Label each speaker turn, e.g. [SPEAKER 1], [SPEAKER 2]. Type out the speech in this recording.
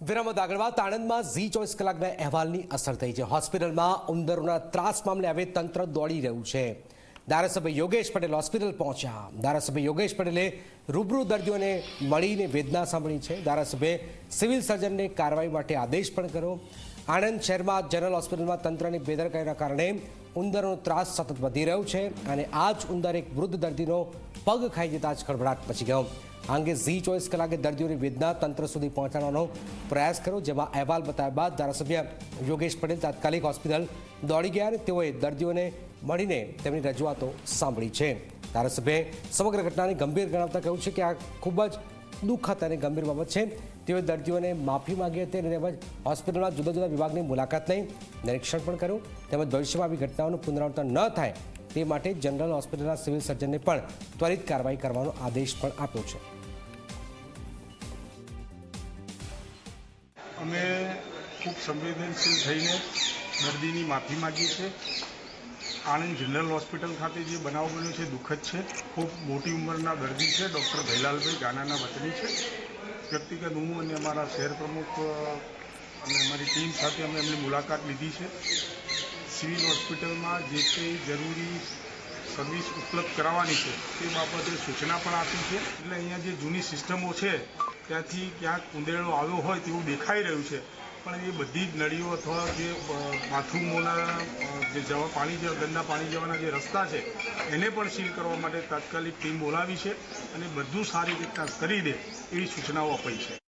[SPEAKER 1] વિરામ બાદ આગળ વાત આણંદમાં ઝી 24 કલાકના અહેવાલની અસર થઈ છે। હોસ્પિટલમાં ઉંદરોના ત્રાસ મામલે હવે તંત્ર દોડી રહ્યું છે। ધારાસભ્ય યોગેશ પટેલ હોસ્પિટલ પહોંચ્યા। ધારાસભ્ય યોગેશ પટેલે રૂબરૂ દર્દીઓને મળીને વેદના સાંભળી છે। ધારાસભ્યે સિવિલ સર્જનને કાર્યવાહી માટે આદેશ પણ કર્યો। આણંદ શહેરમાં જનરલ હોસ્પિટલમાં તંત્રની બેદરકારીના કારણે ઉંદરોનો ત્રાસ સતત વધી રહ્યો છે અને આ જ ઉંદર એક વૃદ્ધ દર્દીનો પગ ખાઈ જતા જ ખળભળાટ મચી ગયો। આ અંગે ઝી 24 કલાકે દર્દીઓની વેદના તંત્ર સુધી પહોંચાડવાનો પ્રયાસ કર્યો, જેમાં અહેવાલ બતાવ્યા બાદ ધારાસભ્ય યોગેશ પટેલ તાત્કાલિક હોસ્પિટલ દોડી ગયા અને તેઓએ દર્દીઓને મળીને તેમની રજૂઆતો સાંભળી છે। ધારાસભ્યએ સમગ્ર ઘટનાને ગંભીર ગણાવતા કહ્યું છે કે આ ખૂબ જ દુઃખદ અને ગંભીર બાબત છે। તેઓએ દર્દીઓને માફી માંગી હતી અને તેમજ હોસ્પિટલમાં જુદા જુદા વિભાગની મુલાકાત લઈ નિરીક્ષણ પણ કર્યું, તેમજ ભવિષ્યમાં આવી ઘટનાઓનું પુનરાવર્તન ન થાય તે માટે જનરલ હોસ્પિટલના સિવિલ સર્જનને પણ ત્વરિત કાર્યવાહી કરવાનો આદેશ પણ આપ્યો છે।
[SPEAKER 2] અમે ખૂબ સંવેદનશીલ થઈને દર્દીની માફી માગી છે। આણંદ જનરલ હોસ્પિટલ ખાતે જે બનાવ બન્યો છે દુઃખદ છે। ખૂબ મોટી ઉંમરના દર્દી છે। ડૉક્ટર ભૈલાલભાઈ ગાનાના વતની છે। વ્યક્તિગત હું અને અમારા શહેર પ્રમુખ અને અમારી ટીમ સાથે અમે એમની મુલાકાત લીધી છે। સિવિલ હોસ્પિટલમાં જે કંઈ જરૂરી સર્વિસ ઉપલબ્ધ કરાવવાની છે તે બાબતે સૂચના પણ આપી છે। એટલે અહીંયા જે જૂની સિસ્ટમો છે ત્યાંથી ક્યાંક ઉંદેડો આવ્યો હોય તેવું દેખાઈ રહ્યું છે, પણ એ બધી જ નળીઓ અથવા જે બાથરૂમોના જે ગંદા પાણી જવાના જે રસ્તા છે એને પણ સીલ કરવા માટે તાત્કાલિક ટીમ બોલાવી છે અને બધું સારી રીતના કરી દે એવી સૂચનાઓ અપાઈ છે।